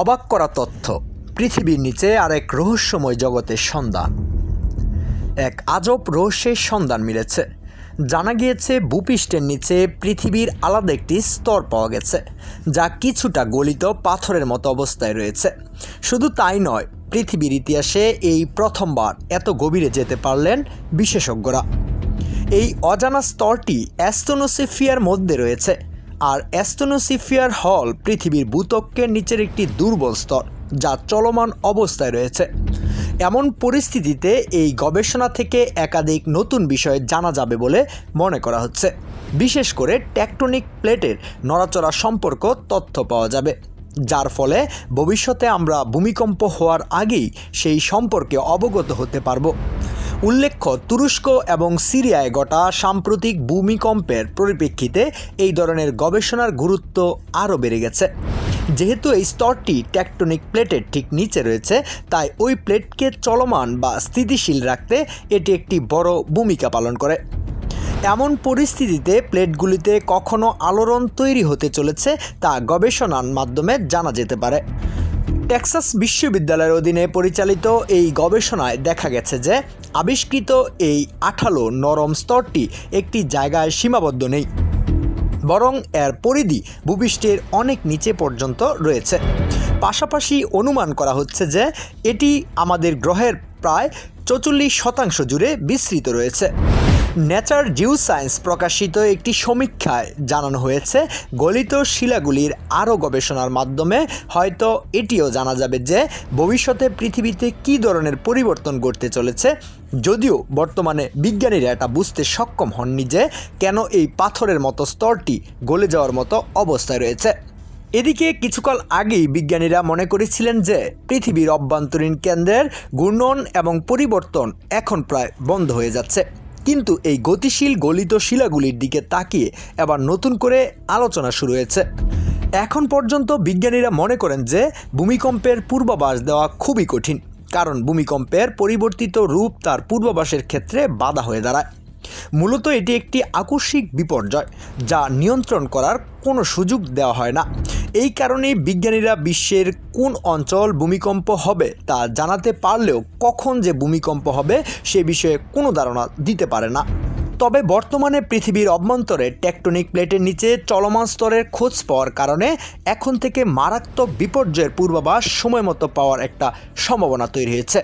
অবাক করা তথ্য, পৃথিবীর নিচে আরেক রহস্যময় জগতের সন্ধান। এক আজব রহস্যের সন্ধান মিলেছে। জানা গিয়েছে ভূপৃষ্ঠের নিচে পৃথিবীর আলাদা একটি স্তর পাওয়া গেছে, যা কিছুটা গলিত পাথরের মতো অবস্থায় রয়েছে। শুধু তাই নয়, পৃথিবীর ইতিহাসে এই প্রথমবার এত গভীরে যেতে পারলেন বিশেষজ্ঞরা। এই অজানা স্তরটি অ্যাস্ট্রোনোস্ফিয়ার মধ্যে রয়েছে, আর অ্যাস্ট্রোনোস্ফিয়ার হল পৃথিবীর ভূত্বকের নিচের একটি দুর্বল স্তর, যা চলমান অবস্থায় রয়েছে। এমন পরিস্থিতিতে এই গবেষণা থেকে একাধিক নতুন বিষয় জানা যাবে বলে মনে করা হচ্ছে। বিশেষ করে টেকটনিক প্লেটের নড়াচড়া সম্পর্ক তথ্য পাওয়া যাবে, যার ফলে ভবিষ্যতে আমরা ভূমিকম্প হওয়ার আগেই সেই সম্পর্কে অবগত হতে পারব। উল্লেখ্য, তুরস্ক এবং সিরিয়ায় ঘটা সাম্প্রতিক ভূমিকম্পের পরিপ্রেক্ষিতে এই ধরনের গবেষণার গুরুত্ব আরও বেড়ে গেছে। যেহেতু এই স্তরটি টেকটনিক প্লেটের ঠিক নিচে রয়েছে, তাই ওই প্লেটকে চলমান বা স্থিতিশীল রাখতে এটি একটি বড় ভূমিকা পালন করে। এমন পরিস্থিতিতে প্লেটগুলিতে কখনো আলোড়ন তৈরি হতে চলেছে তা গবেষণার মাধ্যমে জানা যেতে পারে। টেক্সাস বিশ্ববিদ্যালয়ের অধীনে পরিচালিত এই গবেষণায় দেখা গেছে যে আবিষ্কৃত এই আঠালো নরম স্তরটি একটি জায়গায় সীমাবদ্ধ নেই, বরং এর পরিধি ভূপৃষ্ঠের অনেক নিচে পর্যন্ত রয়েছে। পাশাপাশি অনুমান করা হচ্ছে যে এটি আমাদের গ্রহের প্রায় 44% জুড়ে বিস্তৃত রয়েছে। নেচার জিওসায়েন্স প্রকাশিত একটি সমীক্ষায় জানানো হয়েছে, গলিত শিলাগুলির আরও গবেষণার মাধ্যমে হয়তো এটিও জানা যাবে যে ভবিষ্যতে পৃথিবীতে কী ধরনের পরিবর্তন ঘটতে চলেছে। যদিও বর্তমানে বিজ্ঞানীরা এটা বুঝতে সক্ষম হননি যে কেন এই পাথরের মতো স্তরটি গলে যাওয়ার মতো অবস্থায় রয়েছে। এদিকে কিছুকাল আগেই বিজ্ঞানীরা মনে করেছিলেন যে পৃথিবীর অভ্যন্তরীণ কেন্দ্রের ঘূর্ণন এবং পরিবর্তন এখন প্রায় বন্ধ হয়ে যাচ্ছে। কিন্তু এই গতিশীল গলিত শিলাগুলির দিকে তাকিয়ে এবার নতুন করে আলোচনা শুরু হয়েছে। এখন পর্যন্ত বিজ্ঞানীরা মনে করেন যে ভূমিকম্পের পূর্বাভাস দেওয়া খুবই কঠিন, কারণ ভূমিকম্পের পরিবর্তিত রূপ তার পূর্বাভাসের ক্ষেত্রে বাধা হয়ে দাঁড়ায়। মূলত এটি একটি আকস্মিক বিপর্যয়, যা নিয়ন্ত্রণ করার কোনো সুযোগ দেওয়া হয় না। এই কারণেই বিজ্ঞানীরা বিশ্বের কোন অঞ্চল ভূমিকম্প হবে তা জানাতে পারলেও কখন যে ভূমিকম্প হবে সে বিষয়ে কোনো ধারণা দিতে পারে না। তবে বর্তমানে পৃথিবীর অভ্যন্তরে টেকটনিক প্লেটের নিচে চলমান স্তরের খোঁজ পাওয়ার কারণে এখন থেকে মারাত্মক বিপর্যয়ের পূর্বাভাস সময়মতো পাওয়ার একটা সম্ভাবনা তৈরি হয়েছে।